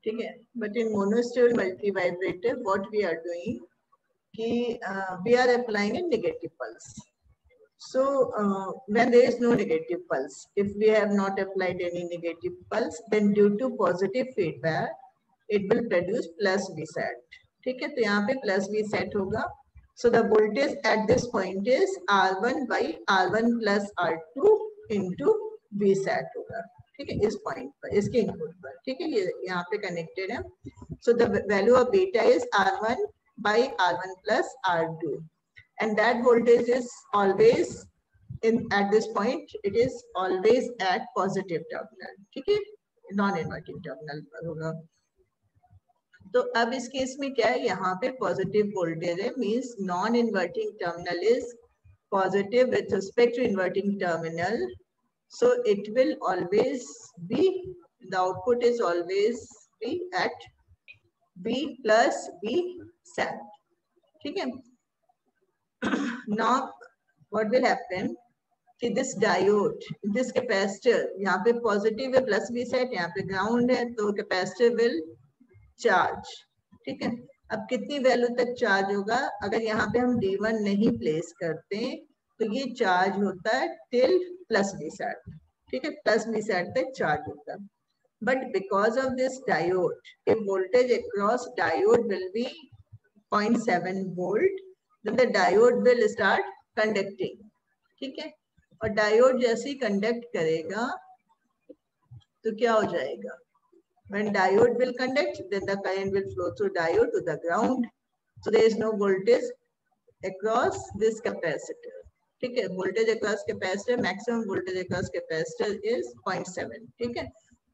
ठीक है. But in monostable multi vibrator what we are doing कि we are applying a negative pulse. So when there is no negative pulse, if we have not applied any negative pulse, then due to positive feedback, it will produce plus V set. ठीक है, तो यहाँ पे plus V set होगा. So the voltage at this point is R1 by R1 plus R2 into V set होगा. ठीक है, इस पॉइंट पर, इसके इनपुट पर. ठीक है, ये यहाँ पे कनेक्टेड है. So the value of beta is R1 by R1 plus R2. And that voltage is always at this point, it is always at positive terminal. ठीक है, नॉन इन्वर्टिंग टर्मिनल पर होगा. तो अब इस केस में क्या है, यहाँ पे पॉजिटिव वोल्टेज है, means non inverting terminal is positive with respect to inverting terminal. So it will always be, the output is always be at V plus V set. ठीक है. Now what will happen कि this diode, this capacitor, यहाँ पे positive है plus V set, यहाँ पे ground है, तो कैपेसिटर विल चार्ज. ठीक है, अब कितनी वैल्यू तक चार्ज होगा, अगर यहाँ पे हम D1 नहीं प्लेस करते तो ये चार्ज होता है टिल प्लस V सेट. ठीक है, प्लस V सेट तक चार्ज होता है. But because of this diode, if voltage across diode will be 0.7 volt, then the diode will start conducting. ठीक है, और डायोड जैसे ही कंडक्ट करेगा तो क्या हो जाएगा, when diode will conduct, then the current will flow through diode to the ground. So there is no voltage across this capacitor. ठीक है, voltage across capacitor, maximum voltage across capacitor is 0.7. ठीक है,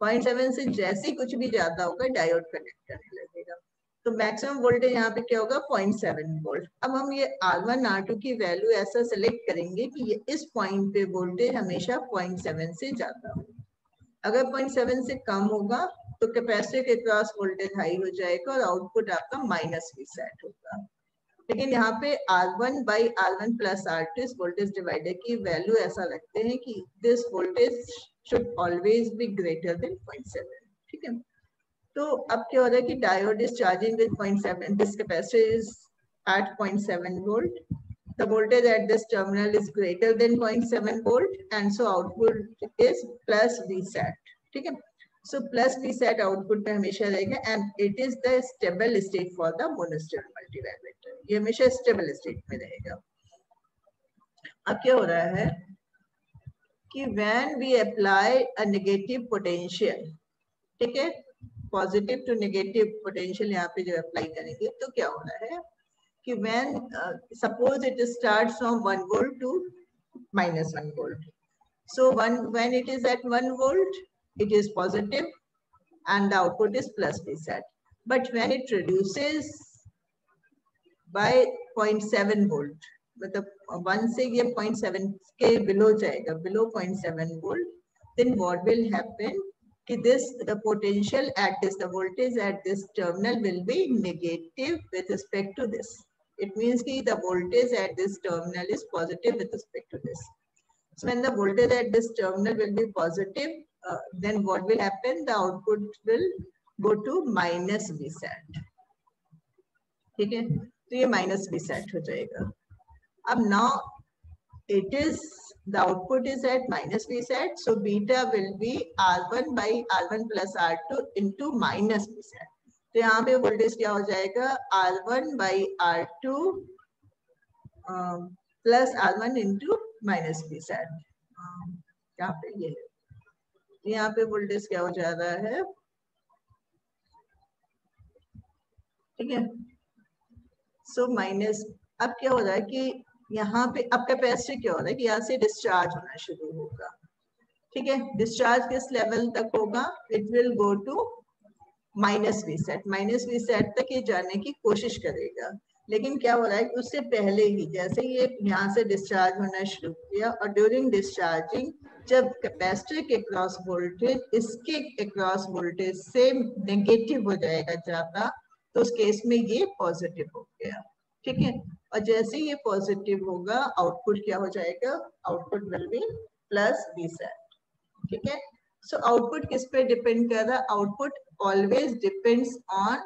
0.7 से जैसे ही कुछ भी ज्यादा होगा डायोड कनेक्ट करने लगेगा. तो मैक्सिमम वोल्टेज यहाँ पे क्या होगा, 0.7 वोल्ट. अब हम ये R1 R2 की वैल्यू ऐसा सेलेक्ट करेंगे कि ये इस पॉइंट पे वोल्टेज हमेशा 0.7 से ज्यादा हो. अगर 0.7 से कम होगा तो कैपेसिटर के क्रॉस वोल्टेज हाई हो जाएगा और आउटपुट आपका माइनस V सेट होगा. लेकिन यहाँ पे R1 by R1 plus R2 इस वोल्टेज डिवाइडर की वैल्यू ऐसा रखते हैं कि this voltage should always be greater than 0.7. ठीक है, तो अब क्या हो रहा है कि diode is charging with 0.7, this capacitor is at 0.7 volt. The voltage at this terminal is greater than 0.7 volt, and so output is plus V set. ठीक है, so plus V set output पे हमेशा रहेगा, and it is the stable state for the monostable multivibrator. ये हमेशा stable state में रहेगा. अब क्या हो रहा है कि when we apply a negative potential, ठीक है, पॉजिटिव टू नेगेटिव पोटेंशियल यहाँ पे जो अप्लाई करेंगे तो क्या हो रहा है कि when suppose it starts from 1 volt to minus 1 volt. So when it is at 1 volt, it is positive and the output is plus V set. But when it reduces by 0.7 volt, मतलब 1 से ये 0.7 के below जाएगा, below 0.7 volt, then what will happen? The potential at this, the voltage at this terminal will be negative with respect to this. It means that the voltage at this terminal is positive with respect to this. So when the voltage at this terminal will be positive, then what will happen? The output will go to minus V set. ठीक है, तो ये minus V set हो जाएगा. अब now it is, the output is at minus V set, so beta will be R1 by R1 plus R2 into minus V set. तो यहाँ पे वोल्टेज क्या हो जाएगा, R1 by R2 plus R1 into minus V set. यहाँ पे ये है, यहाँ पे वोल्टेज क्या हो जा रहा है. ठीक है, सो माइनस, अब क्या हो रहा है कि यहाँ पे अब कैपेसिटर क्या हो रहा है कि यहाँ से डिस्चार्ज होना शुरू होगा. ठीक है, डिस्चार्ज किस लेवल तक होगा, it will go to minus V set. Minus V set तक ये जाने की कोशिश करेगा. लेकिन क्या हो रहा है कि उससे पहले ही जैसे ये यहाँ से डिस्चार्ज होना शुरू किया और ड्यूरिंग डिस्चार्जिंग जब कैपेसिटर के क्रॉस वोल्टेज इसके क्रॉस वोल्टेज से नेगेटिव हो जाएगा ज्यादा, तो उस केस में ये पॉजिटिव हो गया. ठीक है, और जैसे ये पॉजिटिव होगा आउटपुट क्या हो जाएगा, output will be plus V set. ठीक है, सो आउटपुट किस पे डिपेंड कर रहा है? Output always depends on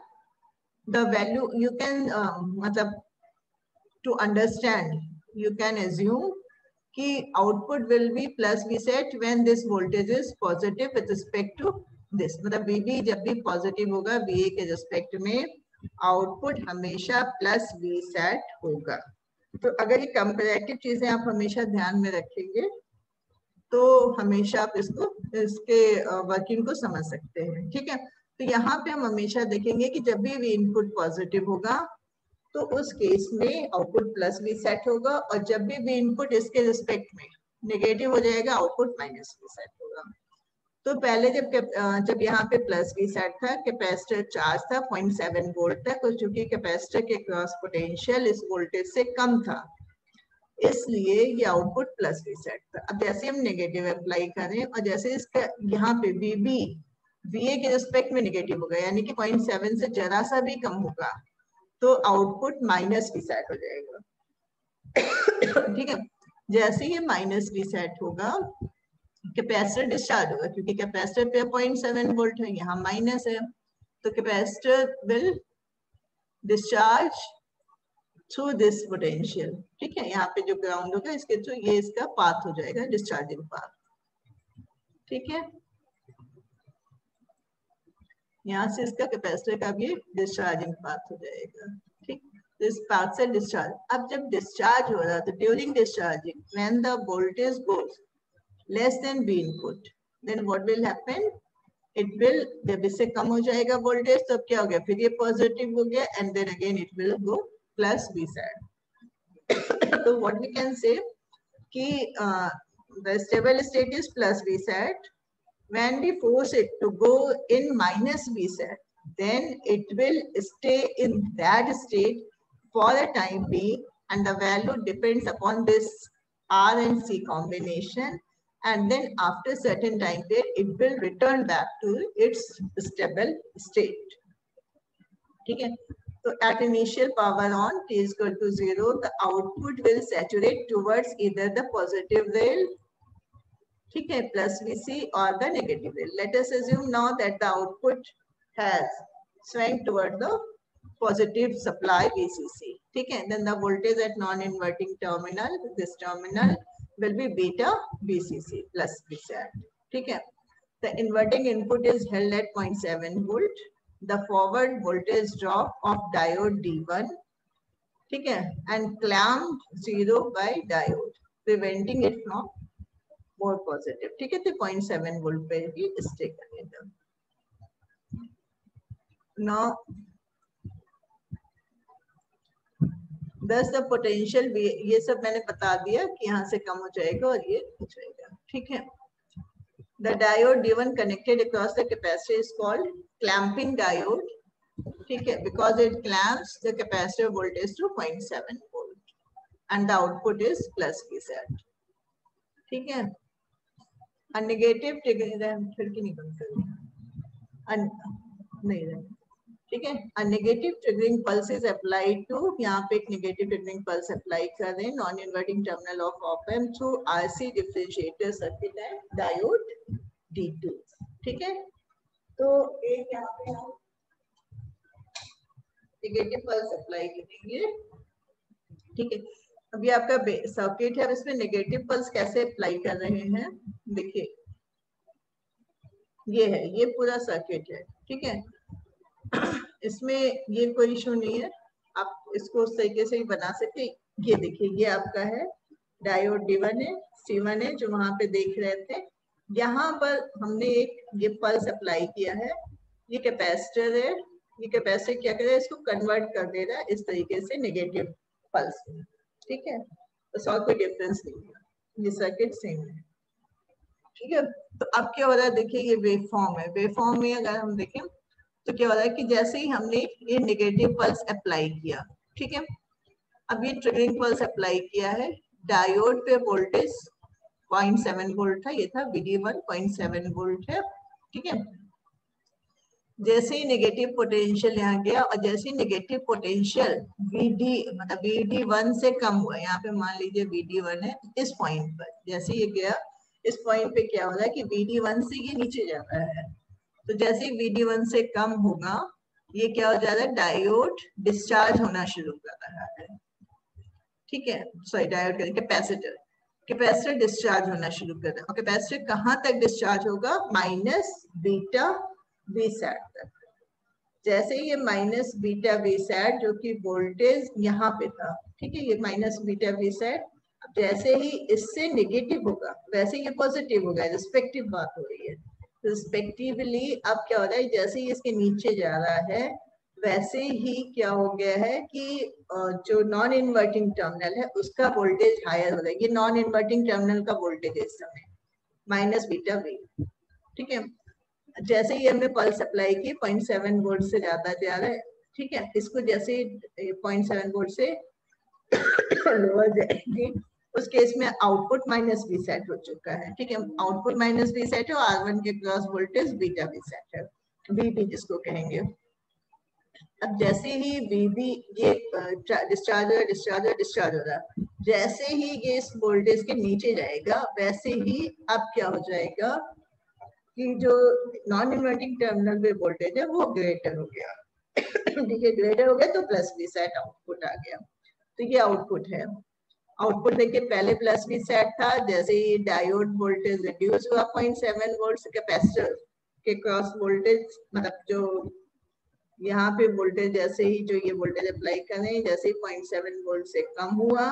the value. You can मतलब to understand you can assume कि output will be plus V sat when this voltage is positive with respect to this. मतलब VB जब भी पॉजिटिव होगा वीए के रिस्पेक्ट में output हमेशा plus V set होगा. तो अगर ये कंपैरेटिव चीजें आप हमेशा ध्यान में रखेंगे तो हमेशा आप इसके वर्किंग को समझ सकते हैं. ठीक है, तो यहाँ पे हम हमेशा देखेंगे कि जब भी वी इनपुट पॉजिटिव होगा तो उस केस में आउटपुट प्लस वी सेट होगा, और जब भी वी इनपुट इसके रिस्पेक्ट में नेगेटिव हो जाएगा आउटपुट माइनस वी सेट होगा. तो पहले जब यहाँ पे प्लस वी सेट था, कैपेसिटर चार्ज था 0.7 वोल्ट तक, और चूंकि कैपेसिटर के क्रॉस पोटेंशियल इस वोल्टेज से कम था इसलिए ये आउटपुट प्लस वी सेट था. अब जैसे हम नेगेटिव अप्लाई करें और जैसे इसका यहाँ पे वीबी वीए के रिस्पेक्ट में नेगेटिव होगा, यानी कि 0.7 से जरा सा भी कम होगा तो आउटपुट माइनस वी सेट हो जाएगा. ठीक है, जैसे ये माइनस वी सेट होगा कैपेसिटर डिस्चार्ज होगा, क्योंकि कैपेसिटर पे 0.7 वोल्ट है, यहाँ माइनस है, तो capacitor will discharge through this potential. ठीक है, यहाँ पे जो ग्राउंड होगा इसके थ्रू ये इसका पाथ हो जाएगा, डिस्चार्जिंग पाथ. ठीक है, यहाँ से इसका कैपेसिटर का भी डिस्चार्जिंग पाथ हो जाएगा. ठीक, इस पाथ से डिस्चार्ज. अब जब डिस्चार्ज हो रहा तो during discharging when the voltage goes less than B input then what will happen? It will, जब इससे कम हो जाएगा वोल्टेज तब क्या हो गया, फिर ये पॉजिटिव हो गया and then again it will go plus V set. तो व्हाट वी कैन से कि the stable state is plus V set. When we force it to go in minus V set, then it will stay in that state for a time being, and the value depends upon this R and C combination, and then after certain time period it will return back to its stable state. ठीक है, so at initial power on t is equal to 0, the output will saturate towards either the positive rail, ठीक है, plus VC or the negative rail. Let us assume now that the output has swung toward the positive supply VCC. ठीक है, then the voltage at non-inverting terminal, this terminal will be beta VCC plus VSAT. ठीक है, the inverting input is held at 0.7 volt. The forward voltage drop of diode D1, ठीक है, and clamped 0 by diode, preventing it from more positive. ठीक है, तो 0.7 volt पे भी stay करेगा. Now, thus the potential, ये सब मैंने बता दिया कि यहाँ से कम हो जाएगा और ये हो जाएगा. ठीक है, the diode D1 connected across the capacitor is called clamping diode. ठीक है, because it clamps the capacitor voltage to 0.7 volt and the output is plus V set. ठीक है, a negative खिड़की नहीं बंद करें, नहीं, ठीक है, a negative triggering pulse is applied to, यहाँ पे एक negative triggering pulse apply कर रहे हैं non inverting terminal of op amp through RC differentiator circuit है डायोड D2. ठीक है, तो एक यहाँ पे हम नेगेटिव पल्स अप्लाई करेंगे. ठीक है, अभी आपका सर्किट है, इसमें नेगेटिव पल्स कैसे अप्लाई कर रहे हैं देखिए, ये है, ये पूरा सर्किट है. ठीक है, इसमें ये कोई इशू नहीं है, आप इसको उस तरीके से ही बना सकते. ये देखिए, ये आपका है डायोड D1 है, C1 है जो वहां पे देख रहे थे. यहाँ पर हमने एक ये पल्स अप्लाई किया है, ये कैपेसिटर है, ये कैपेसिटर क्या कर रहा है, इसको कन्वर्ट कर दे रहा है इस तरीके से नेगेटिव पल्स में. ठीक है, बस और कोई डिफरेंस नहीं है, ये सर्किट सेम है. ठीक है, तो अब क्या हो रहा है देखिए, ये वेव फॉर्म है. वेव फॉर्म में अगर हम देखें तो क्या हो रहा है कि जैसे ही हमने ये नेगेटिव पल्स अप्लाई किया, ठीक है, अब ये ट्रिगरिंग पल्स अप्लाई किया है, डायोड पे वोल्टेज 0.7 वोल्ट था, ये था VD1 0.7 वोल्ट है. ठीक है, जैसे ही नेगेटिव पोटेंशियल यहाँ गया और जैसे ही नेगेटिव पोटेंशियल VD मतलब VD1 से कम हुआ, यहाँ पे मान लीजिए VD1 है, इस पॉइंट पर जैसे ये गया इस पॉइंट पे क्या हो रहा है कि VD1 से ये नीचे जा रहा है, तो जैसे ही VD1 से कम होगा ये क्या हो जा रहा है, डायोड डिस्चार्ज होना शुरू कर रहा है। ठीक है, सॉरी डायोड कैपेसिटर डिस्चार्ज होना शुरू कर रहा है। और कैपेसिटर कहाँ तक डिस्चार्ज होगा, माइनस बीटा वी सैट तक। जैसे ये माइनस बीटा वी सैट जो कि वोल्टेज यहाँ पे था, ठीक है, ये माइनस बीटा वी सैट जैसे ही इससे नेगेटिव होगा वैसे ये पॉजिटिव होगा, रिस्पेक्टिव बात हो रही है। रिस्पेक्टिवली अब क्या हो रहा है, जैसे ही इसके नीचे जा रहा है वैसे ही क्या हो गया है कि जो नॉन इन्वर्टिंग टर्मिनल है उसका वोल्टेज हायर हो रहा है। ये नॉन इन्वर्टिंग टर्मिनल का वोल्टेज है इस समय माइनस बीटा वी। ठीक है, जैसे ही हमने पल्स अप्लाई की 0.7 वोल्ट से ज्यादा जा रहा है। ठीक है, इसको जैसे 0.7 वोल्ट से लोअर जाएगी उस केस में आउटपुट माइनस वी सेट हो चुका है। ठीक है, आउटपुट माइनस वी सेट है और R1 के cross voltage beta V set है, VB जिसको कहेंगे। अब जैसे ही VB ये डिस्चार्ज हो रहा है, जैसे ही ये इस वोल्टेज के नीचे जाएगा वैसे ही अब क्या हो जाएगा कि जो नॉन इन्वर्टिंग टर्मिनल पे वोल्टेज है वो ग्रेटर हो गया। ठीक है, ग्रेटर हो गया तो प्लस वी सेट आउटपुट आ गया। तो ये आउटपुट है। आउटपुट देखिए पहले प्लस वी सेट था, जैसे ही डायोड वोल्टेज रिड्यूस हुआ 0.7 वोल्ट से कैपेसिटर के क्रॉस वोल्टेज, मतलब जो यहाँ पे वोल्टेज जैसे ही जो ये वोल्टेज अप्लाई करें जैसे ही 0.7 वोल्ट से कम हुआ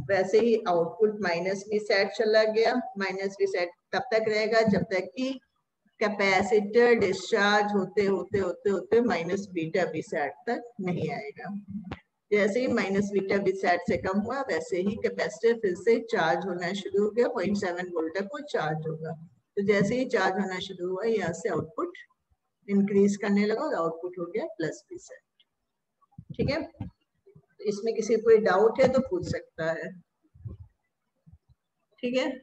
वैसे ही आउटपुट माइनस वी सेट चला गया। माइनस वी सेट तब तक रहेगा जब तक कि कैपेसिटर डिस्चार्ज होते होते होते होते माइनस बीटा वी सेट तक नहीं आएगा। जैसे ही माइनस बीटा वी सेट से कम हुआ वैसे ही कैपेसिटर फिर से चार्ज होना शुरू हो गया, 0.7 वोल्ट तक वो चार्ज होगा। तो जैसे ही चार्ज होना शुरू हुआ यहाँ से आउटपुट इंक्रीज करने लगा और आउटपुट हो गया प्लस वी सेट। ठीक है, इसमें किसी कोई डाउट है तो पूछ सकता है। ठीक है,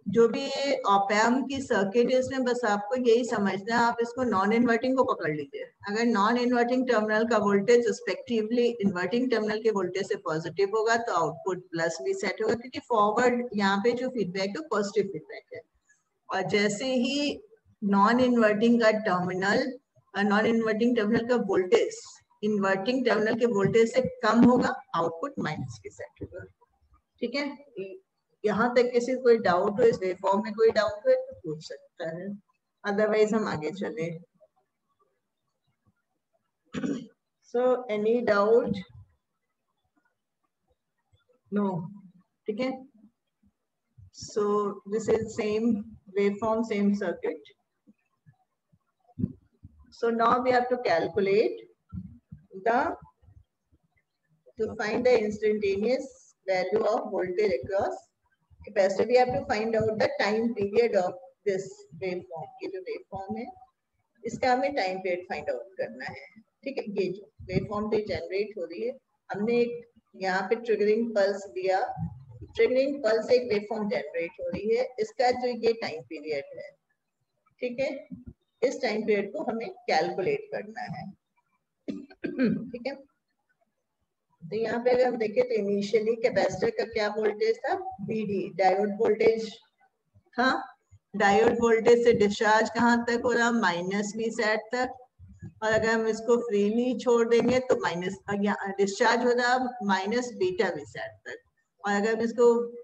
जो भी ये ऑपैम्प की सर्किट है इसमें बस आपको यही समझना है, आप इसको नॉन इन्वर्टिंग को पकड़ लीजिए। अगर नॉन इन्वर्टिंग टर्मिनल का वोल्टेज रिस्पेक्टिवली इन्वर्टिंग टर्मिनल के वोल्टेज से पॉजिटिव होगा तो आउटपुट प्लस वी सेट होगा, क्योंकि फॉरवर्ड यहाँ पे जो फीडबैक है पॉजिटिव फीडबैक है। और जैसे ही नॉन इन्वर्टिंग टर्मिनल का वोल्टेज इन्वर्टिंग टर्मिनल के वोल्टेज से कम होगा आउटपुट माइनस वी सेट होगा। ठीक है, यहाँ तक किसी कोई डाउट हो, इस वेवफॉर्म में कोई डाउट हो तो पूछ सकता है, अदरवाइज हम आगे चले। So any doubt? नो? ठीक है, so this is same waveform, same circuit. So now we have to calculate to find the instantaneous value of voltage across capacitor. We have to find out the time period of this waveform. ये जो waveform है इसका हमें time period find out करना है। ठीक है, ये जो waveform पे generate हो रही है, हमने यहाँ पे triggering pulse दिया, triggering pulse एक waveform generate हो रही है, इसका जो ये time period है, ठीक है, इस टाइम पीरियड को हमें कैलकुलेट करना है। ठीक है, तो यहाँ पे अगर हम देखें तो इनिशियली कैपेसिटर का क्या वोल्टेज था, BD डायोड वोल्टेज था। डायोड वोल्टेज से डिस्चार्ज कहाँ तक हो रहा, माइनस वी सेट तक। और अगर हम इसको फ्रीली छोड़ देंगे तो माइनस डिस्चार्ज हो रहा माइनस बीटा वी सेट तक। और अगर हम इसको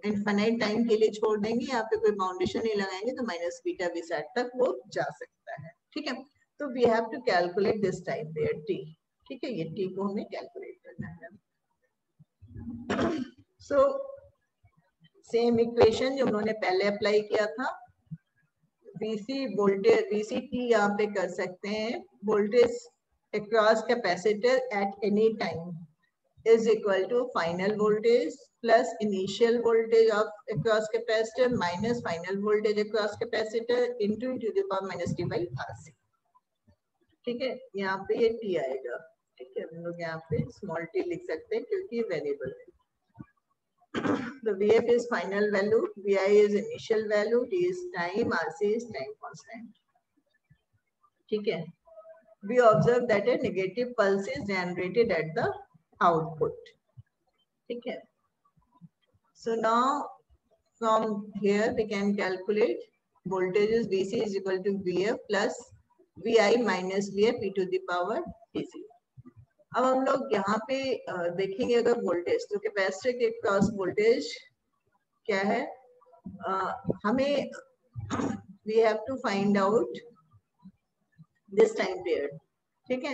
इनफाइनाइट टाइम के लिए छोड़ देंगे, यहाँ पे कोई बाउंडेशन नहीं लगाएंगे तो माइनस बीटा वी सेट तक वो जा सकता है। ठीक है, तो we have to calculate this time period T. ठीक है, ये टी को हमें कैलकुलेट करना है। सो सेम इक्वेशन जो उन्होंने पहले अप्लाई किया था, VC वोल्टेज VCT यहाँ पे कर सकते हैं, voltage across capacitor at any time is equal to final voltage plus initial voltage of across capacitor minus final voltage across capacitor into e to the power minus t by RC। ठीक है, यहाँ पे ये t आएगा। ठीक है, हम लोग यहाँ पे small t लिख सकते हैं क्योंकि वेरिएबल है। तो VF is final value, VI is initial value, t is time, RC is time constant। ठीक है, we observe that a negative pulse is generated at the output। ठीक है, so now from here we can calculate voltages VC is equal to VF plus VI minus VF e to the power DC. अब हम लोग यहाँ पे देखेंगे अगर voltage, तो कैपेसिटर के क्रॉस वोल्टेज क्या है, हमें we have to find out this time period, ठीक है।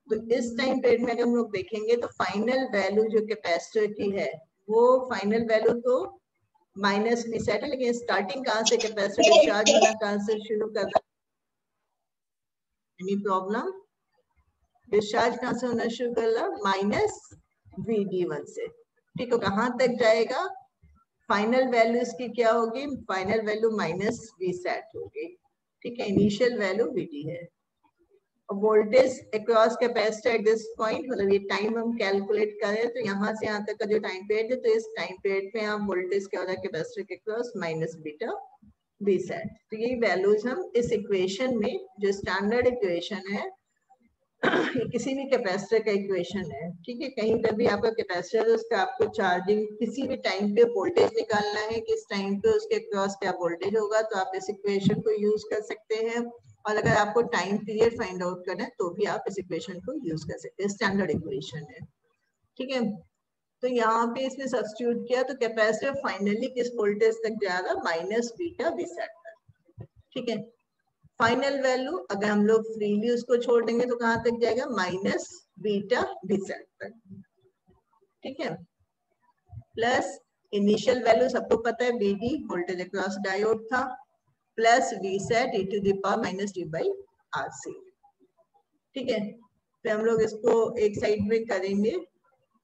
तो इस टाइम पीरियड में अगर हम लोग देखेंगे तो फाइनल वैल्यू जो कैपेसिटर की है वो फाइनल वैल्यू तो माइनस भी सेट है, लेकिन स्टार्टिंग कहाँ से कैपेसिटर डिस्चार्ज होना कहाँ से शुरू करना, एनी प्रॉब्लम, डिस्चार्ज कहाँ से होना शुरू कर रहा, माइनस VD1 से, ठीक है। कहाँ तक जाएगा, फाइनल वैल्यू इसकी क्या होगी, final value minus V set होगी, ठीक है। इनिशियल वैल्यू VD है। Voltage across capacitor at this point, मतलब ये टाइम हम कैलकुलेट करें तो यहाँ से यहाँ तक का जो टाइम पीरियड है, तो इस टाइम पीरियड में हम वोल्टेज क्या हो रहा है कैपेसिटर के cross minus beta V set. तो ये वैल्यूज हम इस इक्वेशन में, जो स्टैंडर्ड इक्वेशन है ये किसी भी कैपेसिटर का इक्वेशन है, ठीक है। कहीं पर भी आपका कैपेसिटर, उसका आपको चार्जिंग किसी भी टाइम पे वोल्टेज निकालना है, किस टाइम पे उसके क्रॉस क्या वोल्टेज होगा, तो आप इस इक्वेशन को यूज कर सकते हैं। और अगर आपको टाइम पीरियड फाइंड आउट करना है तो भी आप इस इक्वेशन को यूज कर सकते हैं, स्टैंडर्ड इक्वेशन है, ठीक है। तो यहाँ पे इसमें सब्स्टिट्यूट किया तो कैपेसिटर फाइनली किस वोल्टेज तक जाएगा, माइनस बीटा V सेट तक, ठीक है। फाइनल वैल्यू अगर हम लोग फ्रीली उसको छोड़ देंगे तो कहाँ तक जाएगा, माइनस बीटा V सेट तक, ठीक है। प्लस इनिशियल वैल्यू सबको पता है VD वोल्टेज अक्रॉस डायोड था, plus V set e to the power minus T by RC, ठीक है। फिर हम लोग इसको एक साइड में करेंगे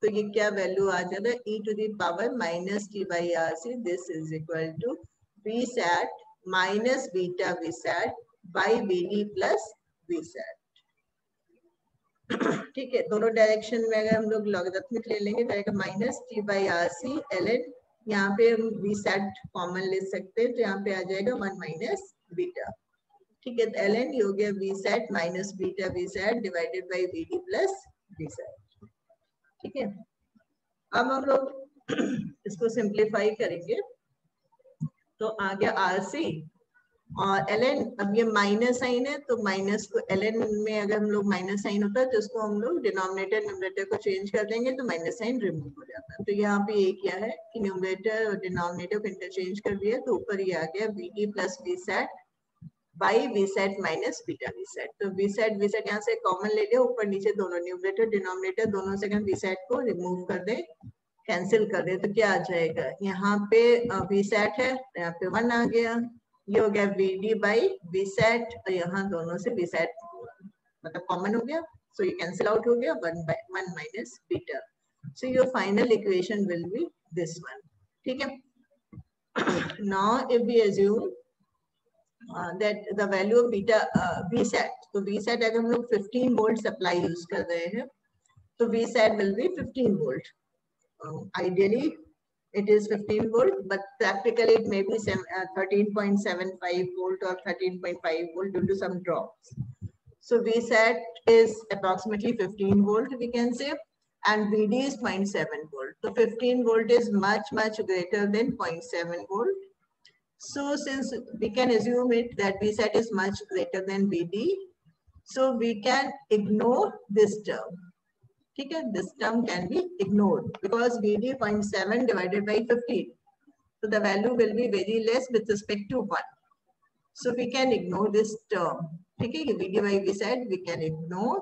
तो ये क्या वैल्यू आ जाता है, e to the power minus T by RC, this is equal to V set minus beta V set by VD plus V set, ठीक है। दोनों डायरेक्शन में अगर हम लोग लॉगरिथमिक ले लेंगे तो minus T by RC ln, यहाँ पे हम V सेट कॉमन ले सकते हैं तो यहाँ पे आ जाएगा 1 माइनस बीटा, ठीक है। ln ये हो गया V set minus beta V set divided by VD plus V set, ठीक है। अब हम लोग इसको सिंप्लीफाई करेंगे तो आ गया RC और ln, अब ये माइनस साइन है तो माइनस को ln में अगर हम लोग माइनस साइन होता है तो इसको हम लोग डिनोमिनेटर न्यूमरेटर को चेंज कर देंगे तो माइनस साइन रिमूव हो जाता है। तो यहाँ पे ये क्या है कि न्यूमरेटर और डिनोमिनेटर को इंटरचेंज कर दिया तो ऊपर ये आ गया VD plus V set by V set minus beta V set. तो V सेट यहाँ से कॉमन ले लिया, ऊपर नीचे दोनों न्यूमरेटर डिनोमिनेटर दोनों से V सेट को रिमूव कर दे, कैंसिल कर दे तो क्या आ जाएगा, यहाँ पे V सेट है यहाँ पे 1 आ गया, ये हो गया VD बाई V सेट और यहाँ दोनों से V सेट मतलब कॉमन हो गया, सो ये कैंसिल आउट हो गया 1 minus beta. So your final equation will be this one, ठीक है। Now if we assume that the value of beta V set, तो V set अगर हम लोग 15 वोल्ट सप्लाई यूज कर रहे हैं तो V set will be 15 volt. Ideally it is 15 volt, but practically it may be 13.75 volt or 13.5 volt due to some drops. So V set is approximately 15 volt we can say, and VD is 0.7 volt. So 15 volt is much greater than 0.7 volt. So since we can assume it that V set is much greater than VD, so we can ignore this term. ठीक है, this term can be ignored because VD 0.7 divided by 15. So the value will be very less with respect to 1. So we can ignore this term. ठीक है, VD by V set we can ignore,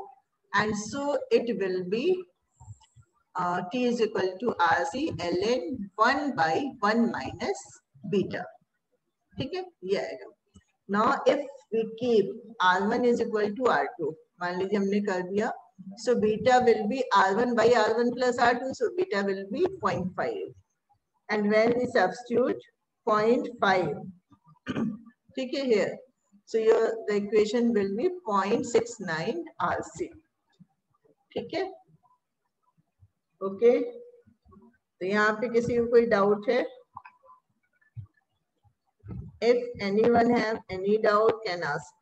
and so it will be T is equal to RC ln 1 by 1 minus beta. ठीक है, ये आएगा। Now if we keep R1 is equal to R2, मान लीजिए हमने कर दिया, so beta will be R1 by R1 plus R2, so beta will be 0.5, and when we substitute 0.5, ठीक है here, so the equation will be 0.69 RC, ठीक है, okay. तो यहाँ पे किसी को कोई डाउट है? If anyone have any doubt, can ask.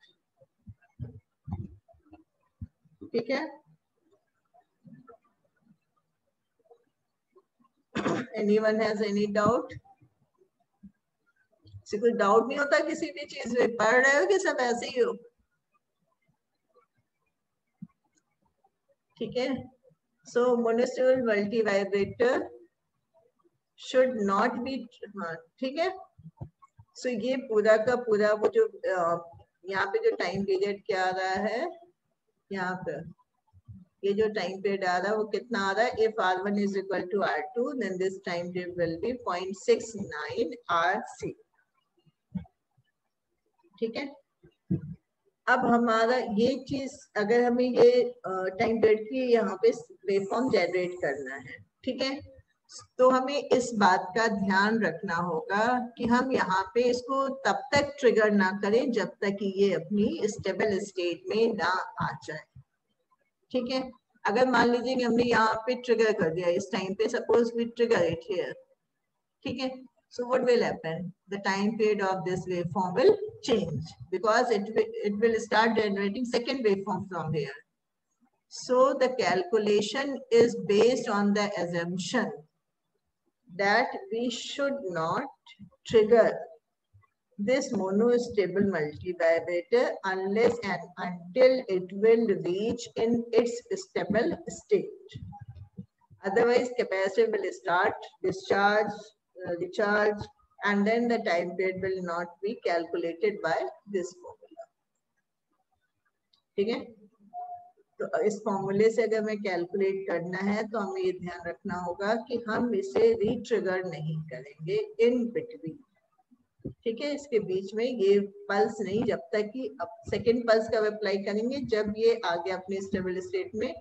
ठीक है? Anyone has any doubt? कोई डाउट नहीं होता किसी भी चीज में? पढ़ रहे हो कि सब ऐसे ही हो? ठीक है। So monostable multi vibrator should not be, ठीक है। सो ये पूरा का पूरा वो जो यहाँ पे जो टाइम पीरियड क्या आ रहा है, यहाँ पे ये जो टाइम पीरियड आ रहा है वो कितना आ रहा है? If R1 is equal to R2 then this time period will be 0.69 RC। ठीक है। अब हमारा ये चीज, अगर हमें ये टाइम पीरियड की यहाँ पे वेवफॉर्म जनरेट करना है, ठीक है, तो हमें इस बात का ध्यान रखना होगा कि हम यहाँ पे इसको तब तक ट्रिगर ना करें जब तक कि ये अपनी स्टेबल स्टेट में ना आ जाए। ठीक है। अगर मान लीजिए कि हमने यहाँ पे ट्रिगर कर दिया इस टाइम पे, suppose we trigger it here, ठीक है, so what will happen? The time period of this waveform will change because it will start generating second waveform from here. So the calculation is based on the assumption that we should not trigger this monostable multivibrator unless and until it will reach in its stable state. Otherwise, capacitor will start discharge, recharge, and then the time period will not be calculated by this formula. ठीक है। तो इस फॉर्मूले से अगर हमें calculate करना है तो हमें ये ध्यान रखना होगा कि हम इसे रीट्रिगर नहीं करेंगे इन बिटवीन। ठीक है, इसके बीच में ये पल्स नहीं, जब तक कि अब सेकेंड पल्स कब अप्लाई करेंगे? जब ये आ गया अपने स्टेबल स्टेट में,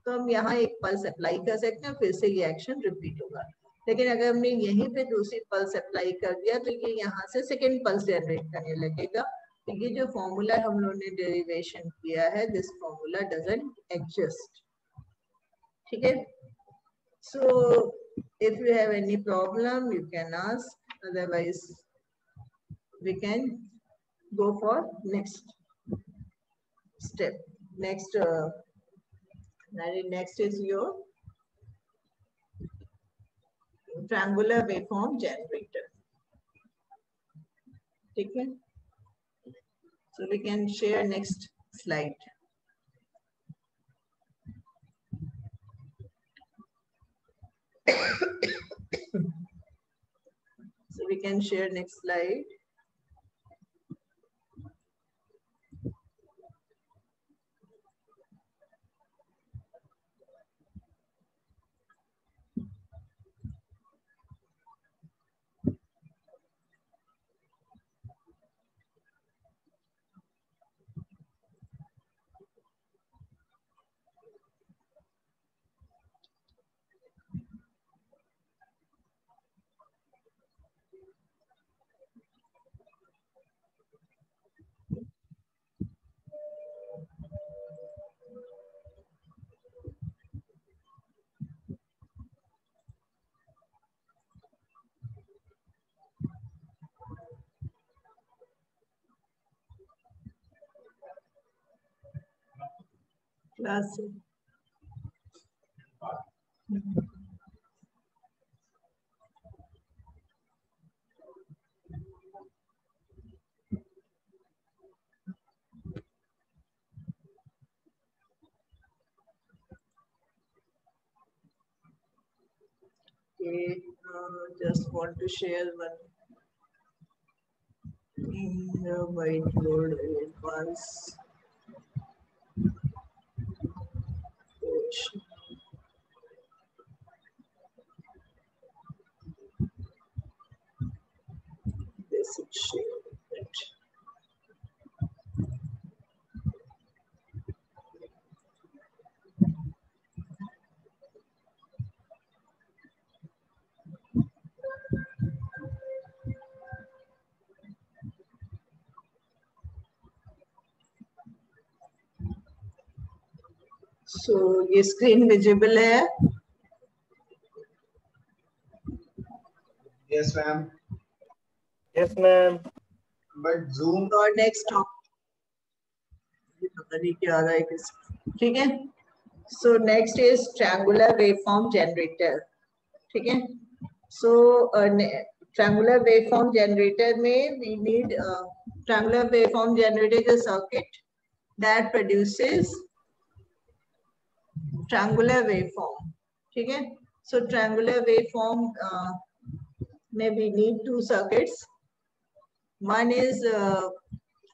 तो हम यहाँ एक पल्स अप्लाई कर सकते हैं, फिर से ये एक्शन रिपीट होगा। लेकिन अगर हमने यहीं पे दूसरी पल्स अप्लाई कर दिया तो ये यहाँ से सेकेंड पल्स जनरेट करने लगेगा। तो ये जो फॉर्मूला हम लोगों ने डेरिवेशन किया है, दिस फॉर्मूला डजंट एग्जिस्ट। ठीक है। So if you have any problem you can ask, otherwise we can go for next step. Next is your triangular waveform generator. ठीक है, so we can share next slide. So we can share next slide. Class. Okay, just want to share one in the whiteboard once. Basic share it. So ये screen visible है? Yes, ma'am. Yes, ma'am. But Zoom. और next पता नहीं क्या आ रहा है किस। ठीक है। So next is triangular waveform generator. ठीक है। सो triangular waveform generator में we need triangular waveform generator is a circuit that produces triangular waveform. ठीक है? So triangular waveform में we need two circuits. One is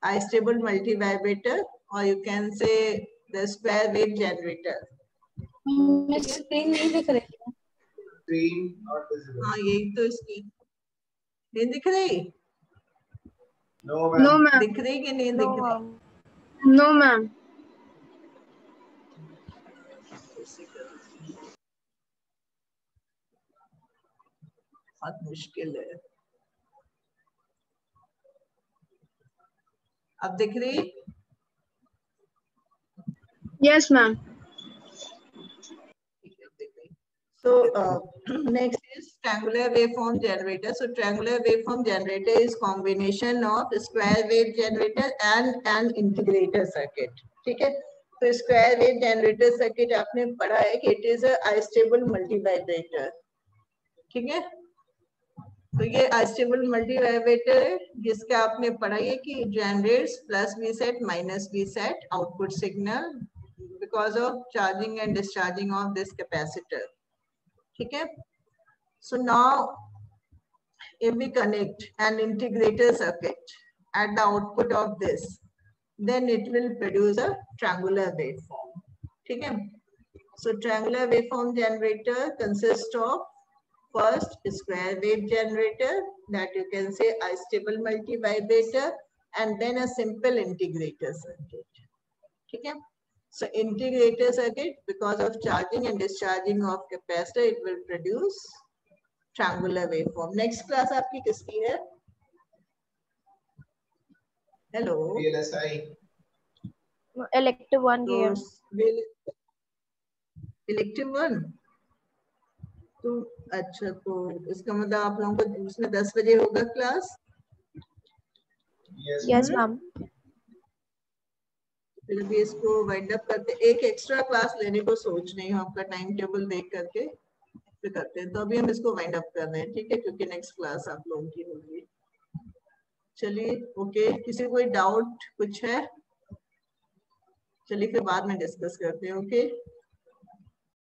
istable multivibrator, or you can say the square wave generator. Screen नहीं दिख रही है. Screen not visible. हाँ यही तो स्क्रीन नहीं दिख रही. No, ma'am. No, ma'am. दिख रही कि नहीं दिख रही? No, ma'am. बहुत मुश्किल है. अब दिख रही? Yes, ma'am. So next is triangular waveform generator. So triangular waveform generator is combination of square wave generator and an integrator circuit. ठीक है? तो square wave generator circuit आपने पढ़ा है कि it is a istable multivibrator. ठीक है? तो ये istable multivibrator है जिसका आपने पढ़ा है कि generates plus Vset minus Vset output signal because of charging and discharging of this capacitor. ठीक है? So now if we connect an integrator circuit at the output of this, then it will produce a triangular waveform. ठीक है? So triangular waveform generator consists of first square wave generator, that you can say istable multivibrator, and then a simple integrator circuit. ठीक है? So integrator circuit, because of charging and discharging of capacitor, it will produce triangular waveform. Next class आपकी किसकी है? Hello. VLSI. Elective 1 की है. Elective 1. तो अच्छा, तो इसका मतलब आप लोगों को उसमें 10 बजे होगा क्लास? Yes. Yes ma'am. फिर भी इसको वाइंड अप करते, एक एक्स्ट्रा क्लास लेने को सोच रही हूँ आपका टाइम टेबल देख करके फिर करते हैं. तो अभी हम इसको वाइंड अप कर रहे हैं. ठीक है? क्योंकि नेक्स्ट क्लास आप लोगों की होगी. चलिए ओके. किसी कोई डाउट कुछ है? चलिए फिर बाद में डिस्कस करते हैं. ओके.